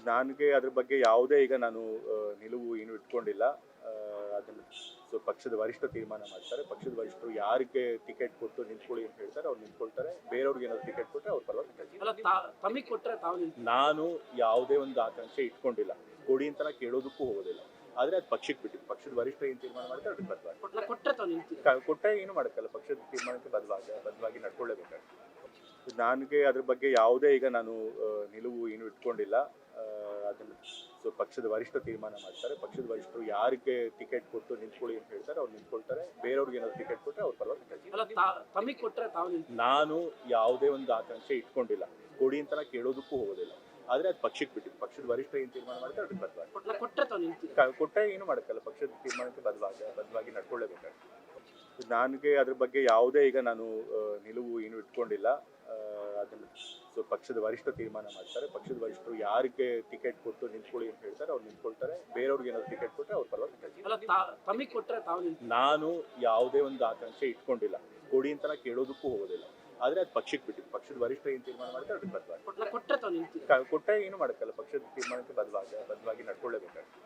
ನನಗೆ ಅದ್ರ ಬಗ್ಗೆ ಯಾವುದೇ ಈಗ ನಾನು ನಿಲುವು ಏನು ಇಟ್ಕೊಂಡಿಲ್ಲ. ಅದನ್ನು ಪಕ್ಷದ ವರಿಷ್ಠ ತೀರ್ಮಾನ ಮಾಡ್ತಾರೆ. ಪಕ್ಷದ ವರಿಷ್ಠರು ಯಾರಿಗೆ ಟಿಕೆಟ್ ಕೊಟ್ಟು ನಿಂತ್ಕೊಳ್ಳಿ ಅಂತ ಹೇಳ್ತಾರೆ ಅವ್ರು ನಿಂತ್ಕೊಳ್ತಾರೆ. ಬೇರೆಯವ್ರಿಗೆ ಏನಾದ್ರು ಟಿಕೆಟ್ ಕೊಟ್ಟರೆ ಅವ್ರ ಪರವಾಗಿ ನಿಂತ್ಕೊಳ್ತಾರೆ. ತಮಗೆ ಕೊಟ್ಟರೆ ತಾವು ನಾನು ಯಾವುದೇ ಒಂದು ಆಕಾಂಕ್ಷೆ ಇಟ್ಕೊಂಡಿಲ್ಲ, ಕೊಡಿ ಅಂತ ಕೇಳೋದಕ್ಕೂ ಹೋಗೋದಿಲ್ಲ. ಆದರೆ ಅದು ಪಕ್ಷಕ್ಕೆ ಬಿಟ್ಟಿದ್ದು. ಪಕ್ಷದ ವರಿಷ್ಠರು ಏನು ತೀರ್ಮಾನ ಮಾಡ್ತಾರೆ ಅದಕ್ಕೆ ಬದ್ಧವಾಗಿ ಕೊಟ್ಟರೆ ತಾವು ನಿಲ್ತೀರಿ. ಕೊಟ್ಟರೆ ಏನು ಮಾಡೋಕ್ಕಲ್ಲ, ಪಕ್ಷದ ತೀರ್ಮಾನಕ್ಕೆ ಬದ್ಧವಾಗಿ ನಡ್ಕೊಳ್ಳೇಬೇಕಾಗುತ್ತೆ. ನನಗೆ ಅದ್ರ ಬಗ್ಗೆ ಯಾವುದೇ ಈಗ ನಾನು ನಿಲುವು ಏನು ಇಟ್ಕೊಂಡಿಲ್ಲ. ಅದನ್ನು ಪಕ್ಷದ ವರಿಷ್ಠ ತೀರ್ಮಾನ ಮಾಡ್ತಾರೆ. ಪಕ್ಷದ ವರಿಷ್ಠರು ಯಾರಿಗೆ ಟಿಕೆಟ್ ಕೊಟ್ಟು ನಿಂತ್ಕೊಳ್ಳಿ ಅಂತ ಹೇಳ್ತಾರೆ ಅವ್ರು ನಿಂತ್ಕೊಳ್ತಾರೆ. ಬೇರೆಯವ್ರಿಗೆ ಏನಾದ್ರು ಟಿಕೆಟ್ ಕೊಟ್ಟರೆ ಅವ್ರ ಪರವಾಗಿ ನಿಂತ್ಕೊಳ್ತಾರೆ. ತಮಗೆ ಕೊಟ್ಟರೆ ತಾವು ನಾನು ಯಾವುದೇ ಒಂದು ಆಕಾಂಕ್ಷೆ ಇಟ್ಕೊಂಡಿಲ್ಲ, ಕೊಡಿ ಅಂತ ಕೇಳೋದಕ್ಕೂ ಹೋಗೋದಿಲ್ಲ. ಆದರೆ ಅದು ಪಕ್ಷಕ್ಕೆ ಬಿಟ್ಟಿದ್ದು. ಪಕ್ಷದ ವರಿಷ್ಠರು ಏನು ತೀರ್ಮಾನ ಮಾಡ್ತಾರೆ ಅದಕ್ಕೆ ಬದ್ಧವಾಗಿ ಕೊಟ್ಟರೆ ತಾವು ನಿಲ್ತೀರಿ. ಕೊಟ್ಟರೆ ಏನು ಮಾಡೋಕ್ಕಲ್ಲ, ಪಕ್ಷದ ತೀರ್ಮಾನಕ್ಕೆ ಬದ್ಧವಾಗಿ ನಡ್ಕೊಳ್ಳೇಬೇಕಾಗುತ್ತೆ. ನನಗೆ ಅದ್ರ ಬಗ್ಗೆ ಯಾವುದೇ ಈಗ ನಾನು ನಿಲುವು ಏನು ಇಟ್ಕೊಂಡಿಲ್ಲ. ಅದನ್ನು ಪಕ್ಷದ ವರಿಷ್ಠ ತೀರ್ಮಾನ ಮಾಡ್ತಾರೆ. ಪಕ್ಷದ ವರಿಷ್ಠರು ಯಾರಿಗೆ ಟಿಕೆಟ್ ಕೊಟ್ಟು ನಿಂತ್ಕೊಳ್ಳಿ ಅಂತ ಹೇಳ್ತಾರೆ ಅವ್ರು ನಿಂತ್ಕೊಳ್ತಾರೆ. ಬೇರೆಯವ್ರಿಗೆ ಏನಾದ್ರು ಟಿಕೆಟ್ ಕೊಟ್ಟರೆ ಅವ್ರ ಪರವಾಗಿ ನಿಂತ್ಕೊಳ್ತಾರೆ. ತಮಗೆ ಕೊಟ್ಟರೆ ತಾವು ನಾನು ಯಾವುದೇ ಒಂದು ಆಕಾಂಕ್ಷೆ ಇಟ್ಕೊಂಡಿಲ್ಲ, ಕೊಡಿ ಅಂತ ಕೇಳೋದಕ್ಕೂ ಹೋಗೋದಿಲ್ಲ. ಆದರೆ ಅದು ಪಕ್ಷಕ್ಕೆ ಬಿಟ್ಟಿದ್ದು. ಪಕ್ಷದ ವರಿಷ್ಠ ಏನು ತೀರ್ಮಾನ ಮಾಡ್ತಾರೆ ಅದಕ್ಕೆ ಬದ್ಧವಾಗಿ ಕೊಟ್ಟರೆ ತಾವು ನಿಲ್ತೀರಿ. ಕೊಟ್ಟರೆ ಏನು ಮಾಡೋಕ್ಕಲ್ಲ, ಪಕ್ಷದ ತೀರ್ಮಾನಕ್ಕೆ ಬದ್ಧವಾಗಿ ನಡ್ಕೊಳ್ಳೇಬೇಕಾಗುತ್ತೆ.